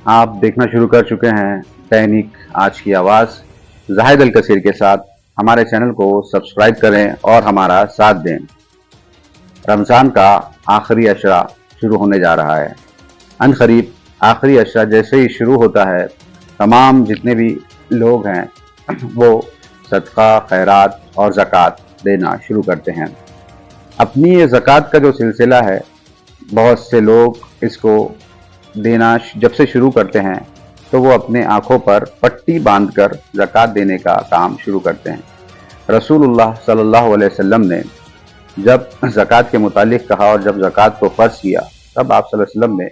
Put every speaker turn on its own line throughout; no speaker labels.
آپ دیکھنا شروع کر چکے ہیں تحریک آج کی آواز زاہد الکثیر کے ساتھ۔ ہمارے چینل کو سبسکرائب کریں اور ہمارا ساتھ دیں۔ رمضان کا آخری عشرہ شروع ہونے جا رہا ہے۔ ان قریب آخری عشرہ جیسے ہی شروع ہوتا ہے، تمام جتنے بھی لوگ ہیں وہ صدقہ، خیرات اور زکوٰۃ دینا شروع کرتے ہیں۔ اپنی یہ زکوٰۃ کا جو سلسلہ ہے، بہت سے لوگ اس کو دینا جب سے شروع کرتے ہیں تو وہ اپنے آنکھوں پر پٹی باندھ کر زکوٰۃ دینے کا کام شروع کرتے ہیں۔ رسول اللہ صلی اللہ علیہ وسلم نے جب زکوٰۃ کے متعلق کہا اور جب زکوٰۃ کو فرض کیا، تب آپ صلی اللہ علیہ وسلم نے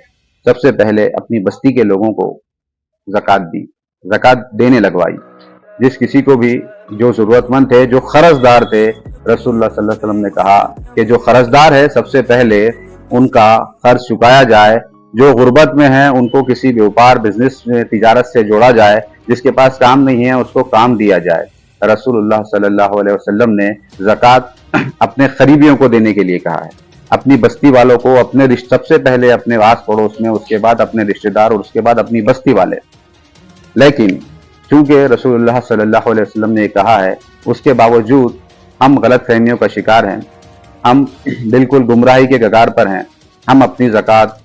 سب سے پہلے اپنی بستی کے لوگوں کو زکوٰۃ دی، زکوٰۃ دینے لگوائی۔ جس کسی کو بھی جو ضرورت مند تھے، جو قرض دار تھے، رسول اللہ صلی اللہ علیہ وسلم نے کہا کہ جو قرض دار ہے سب سے پہلے ان کا قرض چکایا جائے، جو غربت میں ہیں ان کو کسی بیوپار بزنس میں تجارت سے جوڑا جائے، جس کے پاس کام نہیں ہے اس کو کام دیا جائے۔ رسول اللہ صلی اللہ علیہ وسلم نے زکوٰۃ اپنے قریبیوں کو دینے کے لیے کہا ہے، اپنی بستی والوں کو، اپنے سب سے پہلے اپنے آس پڑوس میں، اس کے بعد اپنے رشتہ دار اور اس کے بعد اپنی بستی والے۔ لیکن چونکہ رسول اللہ صلی اللہ علیہ وسلم نے یہ کہا ہے، اس کے باوجود ہم غلط فہمیوں کا شکار ہیں، ہم بالکل گمراہی کے کگار پر ہیں۔ ہم اپنی زکوٰۃ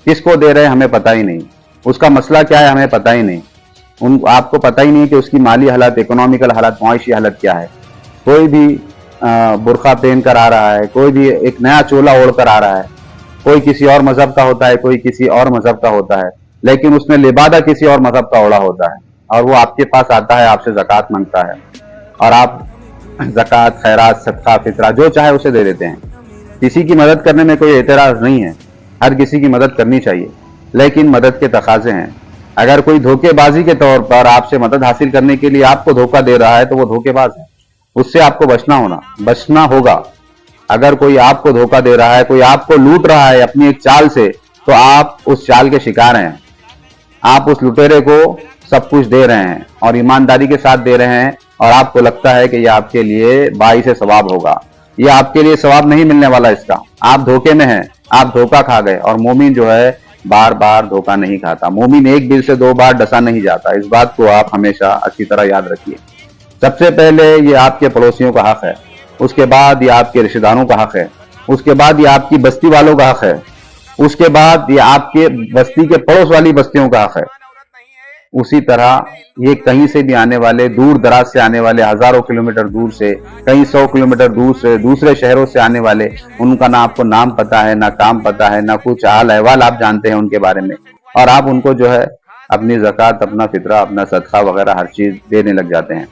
کس کو دے رہے ہیں ہمیں پتہ ہی نہیں، اس کا مسئلہ کیا ہے ہمیں پتہ ہی نہیں، آپ کو پتہ ہی نہیں کہ اس کی مالی حالت، اکنامیکل حالت، معاشی حالت کیا ہے۔ کوئی بھی برقع پہن کر آ رہا ہے، کوئی بھی ایک نیا چولا اوڑھ کر آ رہا ہے، کوئی کسی اور مذہب کا ہوتا ہے، کوئی کسی اور مذہب کا ہوتا ہے، لیکن اس نے لبادہ کسی اور مذہب کا اوڑھا ہوتا ہے، اور وہ آپ کے پاس آتا ہے، آپ سے زکوٰۃ مانگتا ہے، اور آپ زکوٰۃ، خیرات، صدقہ، فطرہ جو چاہے اسے دے دیتے ہیں۔ کسی کی مدد کرنے میں کوئی اعتراض نہیں ہے، ہر کسی کی مدد کرنی چاہیے، لیکن مدد کے تقاضے ہیں۔ اگر کوئی دھوکے بازی کے طور پر آپ سے مدد حاصل کرنے کے لیے آپ کو دھوکہ دے رہا ہے تو وہ دھوکے باز ہے، اس سے آپ کو بچنا ہوگا۔ اگر کوئی آپ کو دھوکہ دے رہا ہے، کوئی آپ کو لوٹ رہا ہے اپنی ایک چال سے، تو آپ اس چال کے شکار ہیں، آپ اس لٹیرے کو سب کچھ دے رہے ہیں اور ایمانداری کے ساتھ دے رہے ہیں، اور آپ کو لگتا ہے کہ یہ آپ کے لیے باعث ثواب ہوگا۔ یہ آپ کے لیے ثواب نہیں ملنے والا اس کا، آپ دھوکے میں ہیں، آپ دھوکہ کھا گئے۔ اور مومن جو ہے بار بار دھوکہ نہیں کھاتا، مومن ایک بل سے دو بار ڈسا نہیں جاتا، اس بات کو آپ ہمیشہ اچھی طرح یاد رکھیے۔ سب سے پہلے یہ آپ کے پڑوسیوں کا حق ہے، اس کے بعد یہ آپ کے رشتہ داروں کا حق ہے، اس کے بعد یہ آپ کی بستی والوں کا حق ہے، اس کے بعد یہ آپ کے بستی کے پڑوس والی بستیوں کا حق ہے۔ اسی طرح یہ کہیں سے بھی آنے والے، دور دراز سے آنے والے، ہزاروں کلومیٹر دور سے، کئی 100 کلومیٹر دور سے، دوسرے شہروں سے آنے والے، ان کا نہ آپ کو نام پتا ہے، نہ کام پتا ہے، نہ کچھ حال احوال آپ جانتے ہیں ان کے بارے میں، اور آپ ان کو جو ہے اپنی زکوٰۃ، اپنا فطرہ، اپنا صدقہ وغیرہ ہر چیز دینے لگ جاتے ہیں۔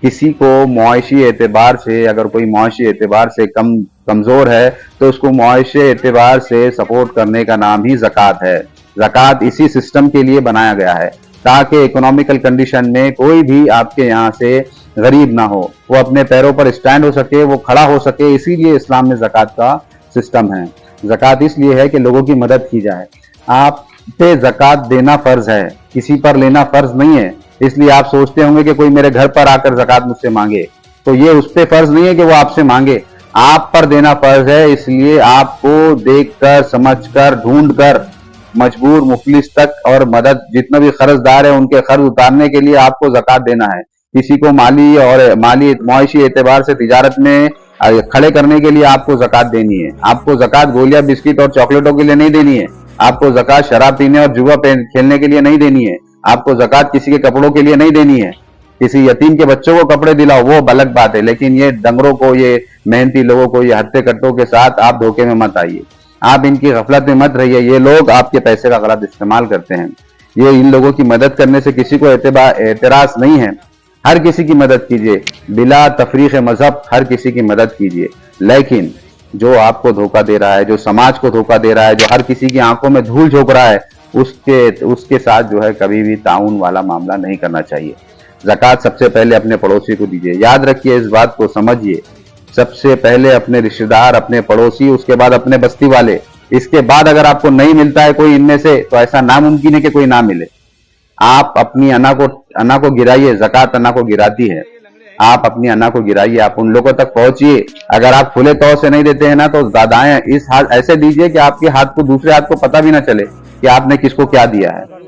کسی کو معاشی اعتبار سے، اگر کوئی معاشی اعتبار سے کمزور ہے تو اس کو معاشی اعتبار سے سپورٹ کرنے کا نام ہی زکوٰۃ ہے۔ زکوٰۃ اسی سسٹم کے لیے بنایا گیا ہے تاکہ اکنامیکل کنڈیشن میں کوئی بھی آپ کے یہاں سے غریب نہ ہو، وہ اپنے پیروں پر اسٹینڈ ہو سکے، وہ کھڑا ہو سکے۔ اسی لیے اسلام میں زکوٰۃ کا سسٹم ہے۔ زکوٰۃ اس لیے ہے کہ لوگوں کی مدد کی جائے۔ آپ پہ زکوٰۃ دینا فرض ہے، کسی پر لینا فرض نہیں ہے۔ اس لیے آپ سوچتے ہوں گے کہ کوئی میرے گھر پر آ کر زکوٰۃ مجھ سے مانگے، تو یہ اس پہ فرض نہیں ہے کہ وہ آپ سے مانگے، آپ پر دینا فرض ہے۔ اس لیے آپ کو دیکھ کر، سمجھ کر، ڈھونڈ کر، مجبور، مفلس تک اور مدد جتنا بھی قرض دار ہے ان کے قرض اتارنے کے لیے آپ کو زکوٰۃ دینا ہے۔ کسی کو مالی معاشی اعتبار سے تجارت میں کھڑے کرنے کے لیے آپ کو زکوٰۃ دینی ہے۔ آپ کو زکوٰۃ گولیاں، بسکٹ اور چاکلیٹوں کے لیے نہیں دینی ہے۔ آپ کو زکوٰۃ شراب پینے اور جوا کھیلنے کے لیے نہیں دینی ہے۔ آپ کو زکوٰۃ کسی کے کپڑوں کے لیے نہیں دینی ہے۔ کسی یتیم کے بچوں کو کپڑے دلاؤ، وہ الگ بات ہے، لیکن یہ ڈنگروں کو، یہ محنتی لوگوں کو، یہ ہتے کٹوں کے ساتھ آپ دھوکے میں مت آئیے، آپ ان کی غفلت میں مت رہیے۔ یہ لوگ آپ کے پیسے کا غلط استعمال کرتے ہیں۔ یہ ان لوگوں کی مدد کرنے سے کسی کو اعتراض نہیں ہے، ہر کسی کی مدد کیجیے، بلا تفریق مذہب ہر کسی کی مدد کیجیے، لیکن جو آپ کو دھوکہ دے رہا ہے، جو سماج کو دھوکہ دے رہا ہے، جو ہر کسی کی آنکھوں میں دھول جھونک رہا ہے، اس کے ساتھ جو ہے کبھی بھی تعاون والا معاملہ نہیں کرنا چاہیے۔ زکوٰۃ سب سے پہلے اپنے پڑوسی کو دیجیے، یاد رکھیے، اس بات کو سمجھیے، سب سے پہلے اپنے رشتہ دار، اپنے پڑوسی، اس کے بعد اپنے بستی والے، اس کے بعد اگر آپ کو نہیں ملتا ہے کوئی ان میں سے تو ایسا ناممکن ہے کہ کوئی نہ ملے۔ آپ اپنی انا کو گرائیے، زکوٰۃ انا کو گراتی ہے، آپ اپنی انا کو گرائیے، آپ ان لوگوں تک پہنچیے۔ اگر آپ کھلے طور سے نہیں دیتے ہیں نا تو دادائیں اس ایسے دیجیے کہ آپ کے ہاتھ کو، دوسرے ہاتھ کو پتہ بھی نہ چلے کہ آپ نے کس کو کیا دیا ہے۔